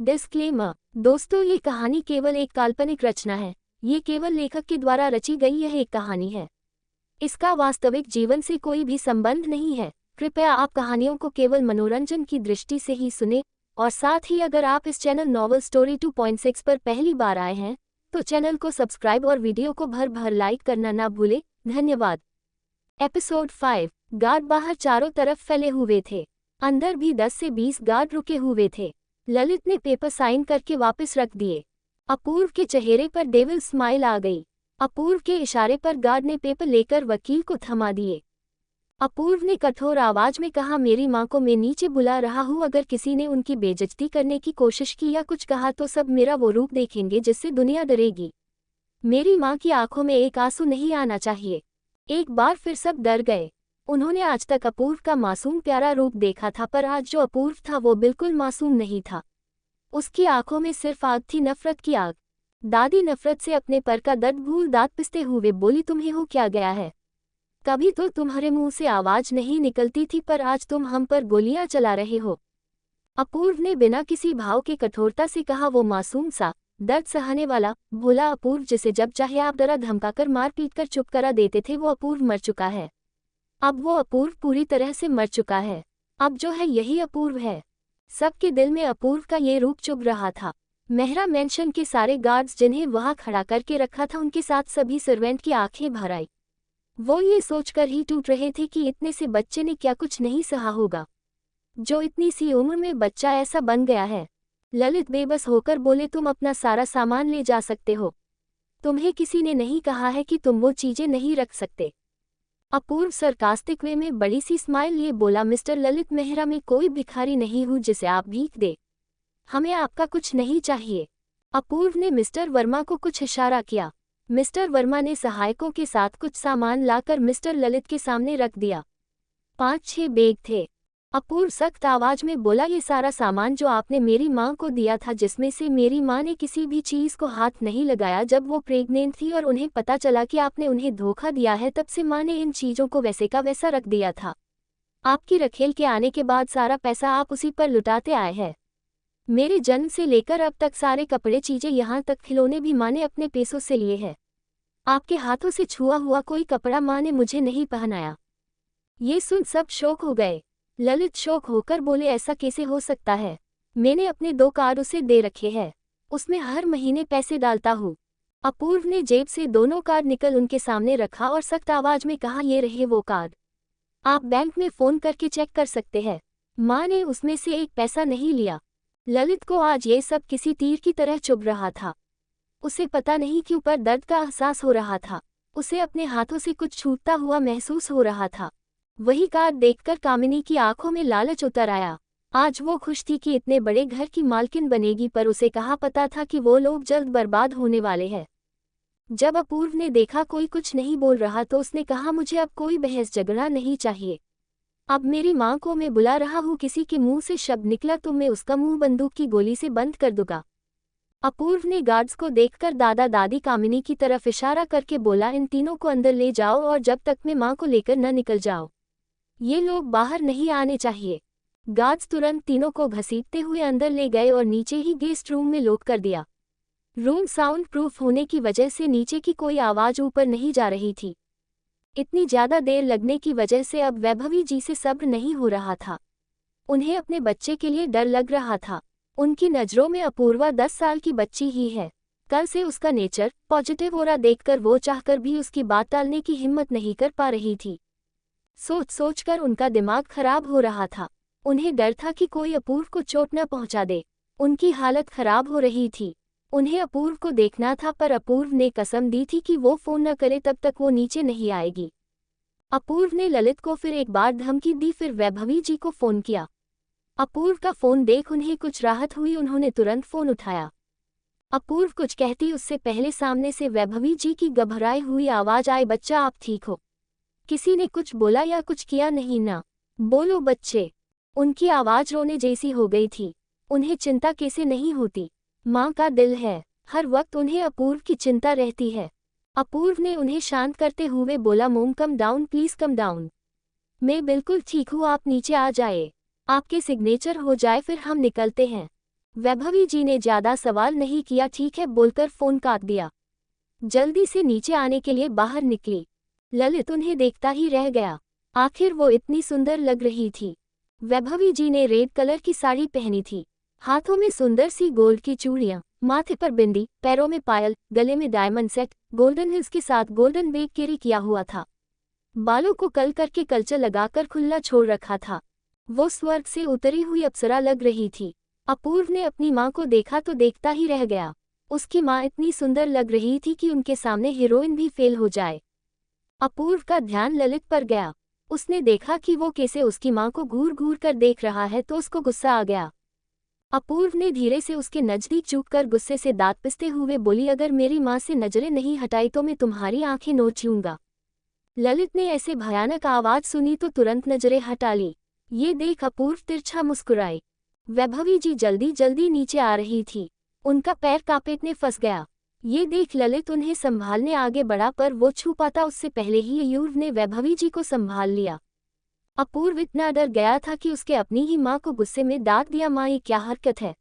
Disclaimer. दोस्तों, ये कहानी केवल एक काल्पनिक रचना है। ये केवल लेखक के द्वारा रची गई यह एक कहानी है। इसका वास्तविक जीवन से कोई भी संबंध नहीं है। कृपया आप कहानियों को केवल मनोरंजन की दृष्टि से ही सुने, और साथ ही अगर आप इस चैनल नॉवल स्टोरी 2.6 पर पहली बार आए हैं तो चैनल को सब्सक्राइब और वीडियो को भर भर लाइक करना ना भूलें। धन्यवाद। एपिसोड 5। गार्ड बाहर चारों तरफ फैले हुए थे। अंदर भी 10 से 20 गार्ड रुके हुए थे। ललित ने पेपर साइन करके वापस रख दिए। अपूर्व के चेहरे पर डेविल स्माइल आ गई। अपूर्व के इशारे पर गार्ड ने पेपर लेकर वकील को थमा दिए। अपूर्व ने कठोर आवाज में कहा, मेरी माँ को मैं नीचे बुला रहा हूँ। अगर किसी ने उनकी बेइज्जती करने की कोशिश की या कुछ कहा तो सब मेरा वो रूप देखेंगे जिससे दुनिया डरेगी। मेरी माँ की आंखों में एक आंसू नहीं आना चाहिए। एक बार फिर सब डर गए। उन्होंने आज तक अपूर्व का मासूम प्यारा रूप देखा था, पर आज जो अपूर्व था वो बिल्कुल मासूम नहीं था। उसकी आंखों में सिर्फ आग थी, नफरत की आग। दादी नफरत से अपने पर का दर्द भूल दांत पिसते हुए बोली, तुम्हें हो क्या गया है? कभी तो तुम्हारे मुंह से आवाज नहीं निकलती थी, पर आज तुम हम पर गोलियां चला रहे हो। अपूर्व ने बिना किसी भाव के कठोरता से कहा। वो मासूम सा, दर्द सहने वाला, भोला अपूर्व जिसे जब चाहे आप डरा धमकाकर मार पीट कर चुप करा देते थे, वो अपूर्व मर चुका है। अब वो अपूर्व पूरी तरह से मर चुका है। अब जो है यही अपूर्व है। सबके दिल में अपूर्व का ये रूप चुभ रहा था। मेहरा मेंशन के सारे गार्ड्स जिन्हें वहां खड़ा करके रखा था, उनके साथ सभी सर्वेंट की आंखें भर आई। वो ये सोचकर ही टूट रहे थे कि इतने से बच्चे ने क्या कुछ नहीं सहा होगा, जो इतनी सी उम्र में बच्चा ऐसा बन गया है। ललित बेबस होकर बोले, तुम अपना सारा सामान ले जा सकते हो। तुम्हें किसी ने नहीं कहा है कि तुम वो चीजें नहीं रख सकते। अपूर्व सरकास्टिक वे में बड़ी सी स्माइल लिए बोला, मिस्टर ललित मेहरा, मैं कोई भिखारी नहीं हूँ जिसे आप भीख दे। हमें आपका कुछ नहीं चाहिए। अपूर्व ने मिस्टर वर्मा को कुछ इशारा किया। मिस्टर वर्मा ने सहायकों के साथ कुछ सामान लाकर मिस्टर ललित के सामने रख दिया। 5-6 बैग थे। अपूर्व सख्त आवाज में बोला, ये सारा सामान जो आपने मेरी माँ को दिया था, जिसमें से मेरी माँ ने किसी भी चीज को हाथ नहीं लगाया जब वो प्रेग्नेंट थी और उन्हें पता चला कि आपने उन्हें धोखा दिया है, तब से माँ ने इन चीजों को वैसे का वैसा रख दिया था। आपकी रखेल के आने के बाद सारा पैसा आप उसी पर लुटाते आए हैं। मेरे जन्म से लेकर अब तक सारे कपड़े, चीजें, यहाँ तक खिलौने भी माँ ने अपने पैसों से लिए हैं। आपके हाथों से छुआ हुआ कोई कपड़ा माँ ने मुझे नहीं पहनाया। ये सुन सब शौक हो गए। ललित शौक होकर बोले, ऐसा कैसे हो सकता है? मैंने अपने 2 कार्ड उसे दे रखे हैं, उसमें हर महीने पैसे डालता हूँ। अपूर्व ने जेब से दोनों कार्ड निकल उनके सामने रखा और सख्त आवाज में कहा, ये रहे वो कार्ड। आप बैंक में फोन करके चेक कर सकते हैं। माँ ने उसमें से एक पैसा नहीं लिया। ललित को आज ये सब किसी तीर की तरह चुभ रहा था। उसे पता नहीं क्यों पर दर्द का एहसास हो रहा था। उसे अपने हाथों से कुछ छूटता हुआ महसूस हो रहा था। वही कार्ड देखकर कामिनी की आंखों में लालच उतर आया। आज वो खुश थी कि इतने बड़े घर की मालकिन बनेगी, पर उसे कहाँ पता था कि वो लोग जल्द बर्बाद होने वाले हैं। जब अपूर्व ने देखा कोई कुछ नहीं बोल रहा तो उसने कहा, मुझे अब कोई बहस झगड़ा नहीं चाहिए। अब मेरी माँ को मैं बुला रहा हूँ। किसी के मुंह से शब्द निकला तो मैं उसका मुंह बंदूक की गोली से बंद कर दूंगा। अपूर्व ने गार्ड्स को देखकर दादा दादी कामिनी की तरफ इशारा करके बोला, इन तीनों को अंदर ले जाओ और जब तक मैं माँ को लेकर न निकल जाओ ये लोग बाहर नहीं आने चाहिए। गार्ड्स तुरंत तीनों को घसीटते हुए अंदर ले गए और नीचे ही गेस्ट रूम में लॉक कर दिया। रूम साउंड प्रूफ होने की वजह से नीचे की कोई आवाज ऊपर नहीं जा रही थी। इतनी ज्यादा देर लगने की वजह से अब वैभवी जी से सब्र नहीं हो रहा था। उन्हें अपने बच्चे के लिए डर लग रहा था। उनकी नजरों में अपूर्वा 10 साल की बच्ची ही है। कल से उसका नेचर पॉजिटिव हो रहा देखकर वो चाहकर भी उसकी बात टालने की हिम्मत नहीं कर पा रही थी। सोच सोचकर उनका दिमाग खराब हो रहा था। उन्हें डर था कि कोई अपूर्व को चोट न पहुंचा दे। उनकी हालत खराब हो रही थी। उन्हें अपूर्व को देखना था, पर अपूर्व ने कसम दी थी कि वो फोन न करे तब तक वो नीचे नहीं आएगी। अपूर्व ने ललित को फिर एक बार धमकी दी, फिर वैभवी जी को फोन किया। अपूर्व का फोन देख उन्हें कुछ राहत हुई। उन्होंने तुरंत फोन उठाया। अपूर्व कुछ कहती उससे पहले सामने से वैभवी जी की घबराई हुई आवाज आई, बच्चा आप ठीक हो? किसी ने कुछ बोला या कुछ किया नहीं ना? बोलो बच्चे। उनकी आवाज रोने जैसी हो गई थी। उन्हें चिंता कैसे नहीं होती? माँ का दिल है, हर वक्त उन्हें अपूर्व की चिंता रहती है। अपूर्व ने उन्हें शांत करते हुए बोला, मोम come down, please come down. मैं बिल्कुल ठीक हूँ, आप नीचे आ जाए, आपके सिग्नेचर हो जाए फिर हम निकलते हैं। वैभवी जी ने ज्यादा सवाल नहीं किया, ठीक है बोलकर फोन काट दिया। जल्दी से नीचे आने के लिए बाहर निकली। ललित उन्हें देखता ही रह गया। आखिर वो इतनी सुंदर लग रही थी। वैभवी जी ने रेड कलर की साड़ी पहनी थी, हाथों में सुंदर सी गोल्ड की चूड़ियां, माथे पर बिंदी, पैरों में पायल, गले में डायमंड सेट, गोल्डन हिल्स के साथ गोल्डन वेग कैरी किया हुआ था। बालों को कल करके कल्चर लगाकर खुला छोड़ रखा था। वो स्वर्ग से उतरी हुई अप्सरा लग रही थी। अपूर्व ने अपनी माँ को देखा तो देखता ही रह गया। उसकी माँ इतनी सुंदर लग रही थी कि उनके सामने हीरोइन भी फेल हो जाए। अपूर्व का ध्यान ललित पर गया। उसने देखा कि वो कैसे उसकी माँ को घूर घूर कर देख रहा है तो उसको गुस्सा आ गया। अपूर्व ने धीरे से उसके नजदीक झुककर गुस्से से दांत पिसते हुए बोली, अगर मेरी माँ से नजरें नहीं हटाई तो मैं तुम्हारी आंखें नोच लूंगा। ललित ने ऐसे भयानक आवाज सुनी तो तुरंत नजरें हटा ली। ये देख अपूर्व तिरछा मुस्कुराए। वैभवी जी जल्दी जल्दी नीचे आ रही थी। उनका पैर कांपेट में फंस गया। ये देख ललित उन्हें संभालने आगे बढ़ा, पर वो छू पाता उससे पहले ही अपूर्व ने वैभवी जी को संभाल लिया। अपूर्व इतना डर गया था कि उसके अपनी ही माँ को गुस्से में डांट दिया, माँ ये क्या हरकत है,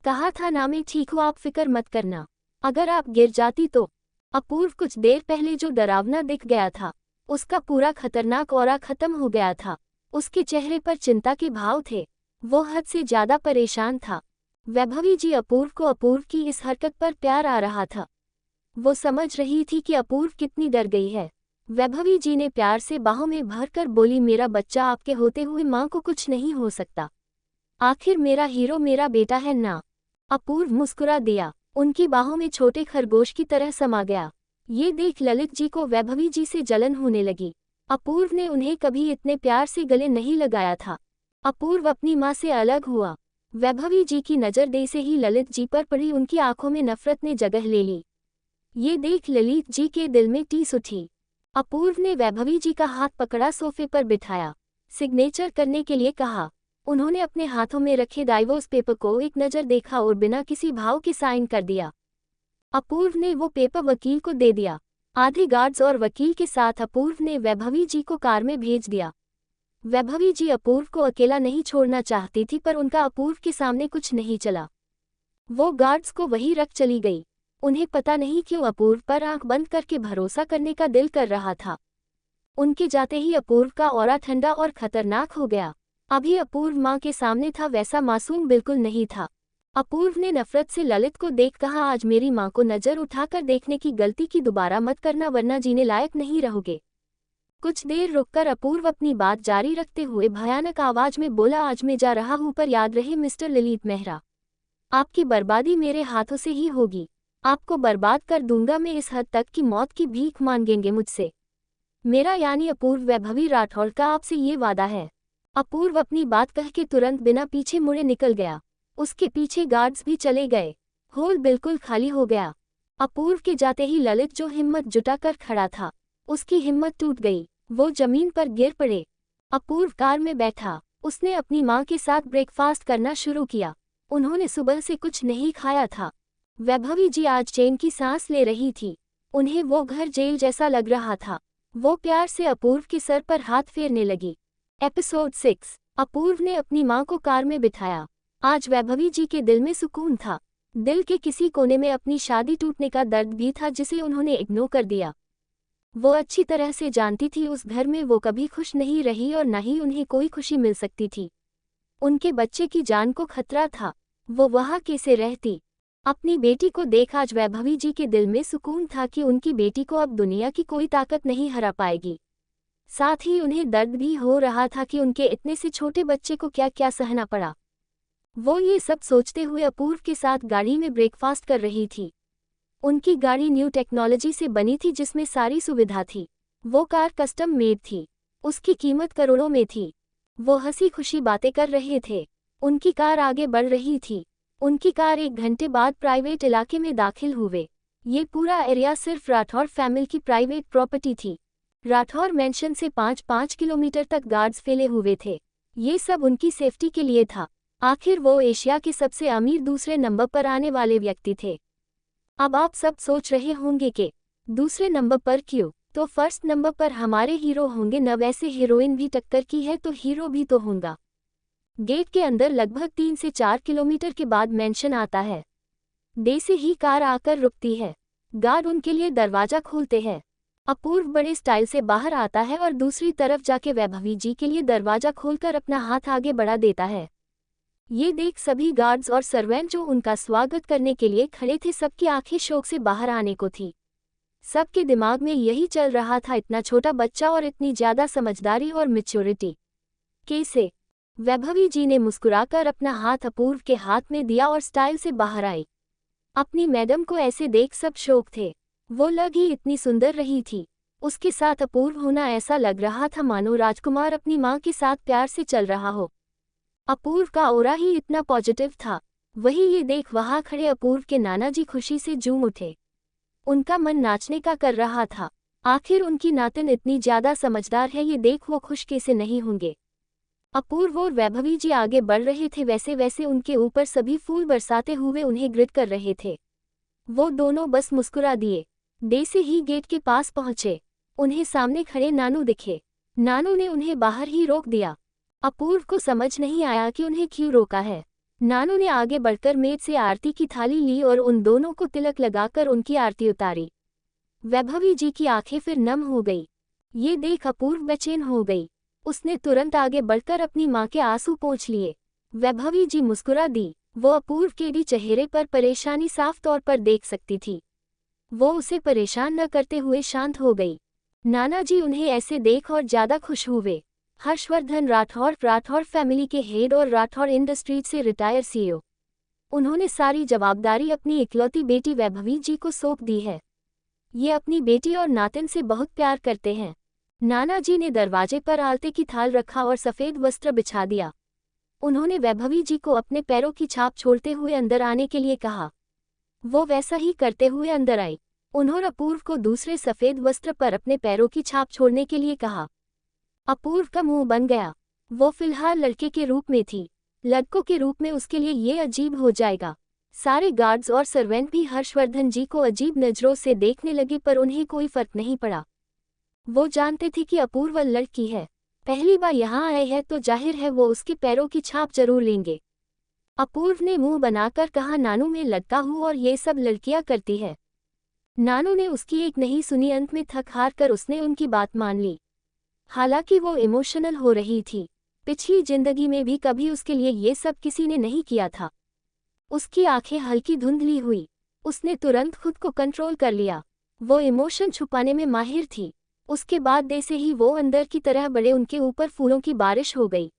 कहा था ना मैं ठीक हूँ, आप फिक्र मत करना, अगर आप गिर जाती तो। अपूर्व कुछ देर पहले जो डरावना दिख गया था, उसका पूरा खतरनाक ऑरा खत्म हो गया था। उसके चेहरे पर चिंता के भाव थे। वो हद से ज्यादा परेशान था। वैभवी जी अपूर्व को अपूर्व की इस हरकत पर प्यार आ रहा था। वो समझ रही थी कि अपूर्व कितनी डर गई है। वैभवी जी ने प्यार से बाहों में भरकर बोली, मेरा बच्चा आपके होते हुए माँ को कुछ नहीं हो सकता, आखिर मेरा हीरो मेरा बेटा है ना। अपूर्व मुस्कुरा दिया, उनकी बाहों में छोटे खरगोश की तरह समा गया। ये देख ललित जी को वैभवी जी से जलन होने लगी। अपूर्व ने उन्हें कभी इतने प्यार से गले नहीं लगाया था। अपूर्व अपनी माँ से अलग हुआ। वैभवी जी की नज़र दे से ही ललित जी पर पड़ी, उनकी आंखों में नफरत ने जगह ले ली। ये देख ललित जी के दिल में टीस उठी। अपूर्व ने वैभवी जी का हाथ पकड़ा, सोफे पर बिठाया, सिग्नेचर करने के लिए कहा। उन्होंने अपने हाथों में रखे डाइवोर्स पेपर को एक नज़र देखा और बिना किसी भाव के साइन कर दिया। अपूर्व ने वो पेपर वकील को दे दिया। आधे गार्ड्स और वकील के साथ अपूर्व ने वैभवी जी को कार में भेज दिया। वैभवी जी अपूर्व को अकेला नहीं छोड़ना चाहती थी, पर उनका अपूर्व के सामने कुछ नहीं चला। वो गार्ड्स को वहीं रख चली गई। उन्हें पता नहीं क्यों अपूर्व पर आंख बंद करके भरोसा करने का दिल कर रहा था। उनके जाते ही अपूर्व का ऑरा ठंडा और खतरनाक हो गया। अभी अपूर्व माँ के सामने था, वैसा मासूम बिल्कुल नहीं था। अपूर्व ने नफरत से ललित को देख कहा, आज मेरी माँ को नजर उठाकर देखने की गलती की दोबारा मत करना, वरना जीने लायक नहीं रहोगे। कुछ देर रुककर अपूर्व अपनी बात जारी रखते हुए भयानक आवाज में बोला, आज मैं जा रहा हूं, पर याद रहे मिस्टर ललित मेहरा, आपकी बर्बादी मेरे हाथों से ही होगी। आपको बर्बाद कर दूंगा मैं, इस हद तक कि मौत की भीख मांगेंगे मुझसे। मेरा यानी अपूर्व वैभवी राठौड़ का आपसे ये वादा है। अपूर्व अपनी बात कह के तुरंत बिना पीछे मुड़े निकल गया। उसके पीछे गार्ड्स भी चले गए। हॉल बिल्कुल खाली हो गया। अपूर्व के जाते ही ललित जो हिम्मत जुटाकर खड़ा था, उसकी हिम्मत टूट गई। वो जमीन पर गिर पड़े। अपूर्व कार में बैठा। उसने अपनी माँ के साथ ब्रेकफास्ट करना शुरू किया। उन्होंने सुबह से कुछ नहीं खाया था। वैभवी जी आज चैन की सांस ले रही थी। उन्हें वो घर जेल जैसा लग रहा था। वो प्यार से अपूर्व के सर पर हाथ फेरने लगी। एपिसोड 6। अपूर्व ने अपनी माँ को कार में बिठाया। आज वैभवी जी के दिल में सुकून था। दिल के किसी कोने में अपनी शादी टूटने का दर्द भी था, जिसे उन्होंने इग्नोर कर दिया। वो अच्छी तरह से जानती थी उस घर में वो कभी खुश नहीं रही और न ही उन्हें कोई खुशी मिल सकती थी। उनके बच्चे की जान को खतरा था। वो वहाँ कैसे रहती। अपनी बेटी को देख आज वैभवी जी के दिल में सुकून था कि उनकी बेटी को अब दुनिया की कोई ताकत नहीं हरा पाएगी। साथ ही उन्हें दर्द भी हो रहा था कि उनके इतने से छोटे बच्चे को क्या क्या सहना पड़ा। वो ये सब सोचते हुए अपूर्व के साथ गाड़ी में ब्रेकफास्ट कर रही थी। उनकी गाड़ी न्यू टेक्नोलॉजी से बनी थी, जिसमें सारी सुविधा थी। वो कार कस्टम मेड थी। उसकी कीमत करोड़ों में थी। वो हंसी खुशी बातें कर रहे थे। उनकी कार आगे बढ़ रही थी। उनकी कार 1 घंटे बाद प्राइवेट इलाके में दाखिल हुए। ये पूरा एरिया सिर्फ राठौर फैमिली की प्राइवेट प्रॉपर्टी थी। राठौर मेंशन से 5-5 किलोमीटर तक गार्ड्स फैले हुए थे। ये सब उनकी सेफ्टी के लिए था। आखिर वो एशिया के सबसे अमीर दूसरे नंबर पर आने वाले व्यक्ति थे। अब आप सब सोच रहे होंगे कि दूसरे नंबर पर क्यों, तो फर्स्ट नंबर पर हमारे हीरो होंगे न, वैसे हीरोइन भी टक्कर की है तो हीरो भी तो होगा। गेट के अंदर लगभग 3 से 4 किलोमीटर के बाद मेंशन आता है। दे से ही कार आकर रुकती है। गार्ड उनके लिए दरवाजा खोलते हैं। अपूर्व बड़े स्टाइल से बाहर आता है और दूसरी तरफ जाके वैभवी जी के लिए दरवाजा खोलकर अपना हाथ आगे बढ़ा देता है। ये देख सभी गार्ड्स और सर्वेंट जो उनका स्वागत करने के लिए खड़े थे, सबकी आंखें शौक से बाहर आने को थी। सबके दिमाग में यही चल रहा था, इतना छोटा बच्चा और इतनी ज्यादा समझदारी और मैच्योरिटी कैसे। वैभवी जी ने मुस्कुराकर अपना हाथ अपूर्व के हाथ में दिया और स्टाइल से बाहर आई। अपनी मैडम को ऐसे देख सब शौक थे। वो लग ही इतनी सुंदर रही थी। उसके साथ अपूर्व होना ऐसा लग रहा था मानो राजकुमार अपनी माँ के साथ प्यार से चल रहा हो। अपूर्व का ऑरा ही इतना पॉजिटिव था। वही ये देख वहां खड़े अपूर्व के नाना जी खुशी से झूम उठे। उनका मन नाचने का कर रहा था। आखिर उनकी नातिन इतनी ज्यादा समझदार है, ये देख वो खुश कैसे नहीं होंगे। अपूर्व और वैभवी जी आगे बढ़ रहे थे, वैसे वैसे उनके ऊपर सभी फूल बरसाते हुए उन्हें ग्रिट कर रहे थे। वो दोनों बस मुस्कुरा दिए। दे से ही गेट के पास पहुंचे। उन्हें सामने खड़े नानू दिखे। नानू ने उन्हें बाहर ही रोक दिया। अपूर्व को समझ नहीं आया कि उन्हें क्यों रोका है। नानू ने आगे बढ़कर मेज से आरती की थाली ली और उन दोनों को तिलक लगाकर उनकी आरती उतारी। वैभवी जी की आंखें फिर नम हो गई। ये देख अपूर्व बेचैन हो गई। उसने तुरंत आगे बढ़कर अपनी माँ के आंसू पोंछ लिए। वैभवी जी मुस्कुरा दी। वो अपूर्व के चेहरे पर परेशानी साफ तौर पर देख सकती थी। वो उसे परेशान न करते हुए शांत हो गई। नाना जी उन्हें ऐसे देख और ज्यादा खुश हुए। हर्षवर्धन राठौड़ फैमिली के हेड और राठौड़ इंडस्ट्रीज से रिटायर सीईओ। उन्होंने सारी जवाबदारी अपनी इकलौती बेटी वैभवी जी को सौंप दी है। ये अपनी बेटी और नातिन से बहुत प्यार करते हैं। नाना जी ने दरवाजे पर आलते की थाल रखा और सफेद वस्त्र बिछा दिया। उन्होंने वैभवी जी को अपने पैरों की छाप छोड़ते हुए अंदर आने के लिए कहा। वो वैसा ही करते हुए अंदर आई। उन्होंने अपूर्व को दूसरे सफेद वस्त्र पर अपने पैरों की छाप छोड़ने के लिए कहा। अपूर्व का मुंह बन गया। वो फिलहाल लड़के के रूप में थी, लड़कों के रूप में उसके लिए ये अजीब हो जाएगा। सारे गार्ड्स और सर्वेंट भी हर्षवर्धन जी को अजीब नजरों से देखने लगे, पर उन्हें कोई फर्क नहीं पड़ा। वो जानते थे कि अपूर्व लड़की है, पहली बार यहाँ आए हैं तो जाहिर है वो उसके पैरों की छाप जरूर लेंगे। अपूर्व ने मुंह बनाकर कहा, नानू मैं लड़का हूँ और ये सब लड़कियां करती है। नानू ने उसकी एक नहीं सुनी। अंत में थक हार कर उसने उनकी बात मान ली। हालांकि वो इमोशनल हो रही थी। पिछली जिंदगी में भी कभी उसके लिए ये सब किसी ने नहीं किया था। उसकी आंखें हल्की धुंधली हुई। उसने तुरंत खुद को कंट्रोल कर लिया। वो इमोशन छुपाने में माहिर थी। उसके बाद जैसे ही वो अंदर की तरह बढ़े, उनके ऊपर फूलों की बारिश हो गई।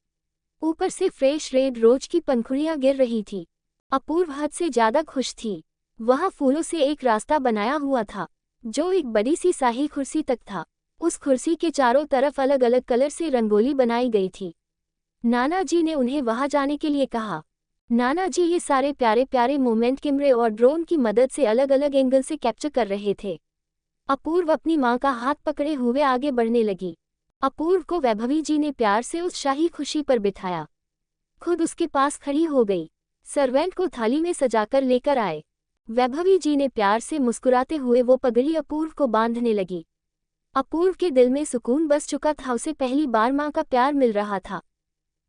ऊपर से फ्रेश रेड रोज की पंखुड़ियां गिर रही थी। अपूर्व हद से ज्यादा खुश थी। वहां फूलों से एक रास्ता बनाया हुआ था जो एक बड़ी सी शाही कुर्सी तक था। उस कुर्सी के चारों तरफ अलग अलग कलर से रंगोली बनाई गई थी। नाना जी ने उन्हें वहां जाने के लिए कहा। नाना जी ये सारे प्यारे प्यारे मोमेंट कैमरे और ड्रोन की मदद से अलग अलग एंगल से कैप्चर कर रहे थे। अपूर्व अपनी मां का हाथ पकड़े हुए आगे बढ़ने लगी। अपूर्व को वैभवी जी ने प्यार से उस शाही खुशी पर बिठाया। खुद उसके पास खड़ी हो गई। सर्वेंट को थाली में सजाकर लेकर आए। वैभवी जी ने प्यार से मुस्कुराते हुए वो पगड़ी अपूर्व को बांधने लगी। अपूर्व के दिल में सुकून बस चुका था। उसे पहली बार मां का प्यार मिल रहा था।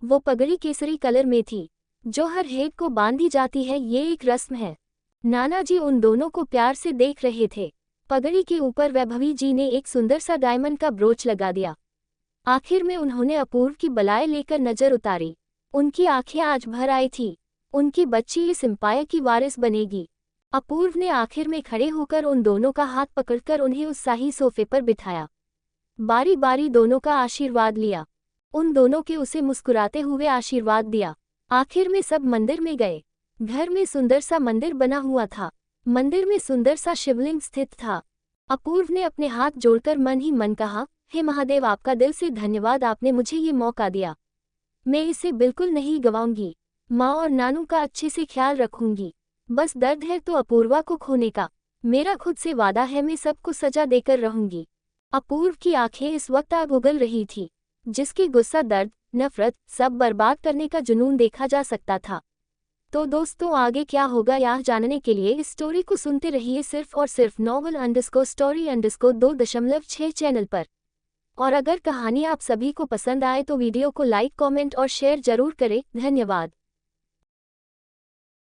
वो पगड़ी केसरी कलर में थी जो हर हेड को बांधी जाती है। ये एक रस्म है। नाना जी उन दोनों को प्यार से देख रहे थे। पगड़ी के ऊपर वैभवी जी ने एक सुंदर सा डायमंड का ब्रोच लगा दिया। आखिर में उन्होंने अपूर्व की बलाएं लेकर नजर उतारी। उनकी आंखें आज भर आई थी। उनकी बच्ची इस एम्पायर की वारिस बनेगी। अपूर्व ने आखिर में खड़े होकर उन दोनों का हाथ पकड़कर उन्हें उस शाही सोफे पर बिठाया। बारी बारी दोनों का आशीर्वाद लिया। उन दोनों के उसे मुस्कुराते हुए आशीर्वाद दिया। आखिर में सब मंदिर में गए। घर में सुंदर सा मंदिर बना हुआ था। मंदिर में सुंदर सा शिवलिंग स्थित था। अपूर्व ने अपने हाथ जोड़कर मन ही मन कहा, हे महादेव, आपका दिल से धन्यवाद, आपने मुझे ये मौका दिया। मैं इसे बिल्कुल नहीं गंवाऊंगी। माँ और नानू का अच्छे से ख्याल रखूंगी। बस दर्द है तो अपूर्वा को खोने का। मेरा खुद से वादा है, मैं सबको सजा देकर रहूंगी। अपूर्व की आंखें इस वक्त आग उगल रही थी, जिसके गुस्सा, दर्द, नफरत सब बर्बाद करने का जुनून देखा जा सकता था। तो दोस्तों आगे क्या होगा यह जानने के लिए इस स्टोरी को सुनते रहिए सिर्फ और सिर्फ novel_story_2.6 चैनल पर। और अगर कहानी आप सभी को पसंद आए तो वीडियो को लाइक, कमेंट और शेयर जरूर करें। धन्यवाद।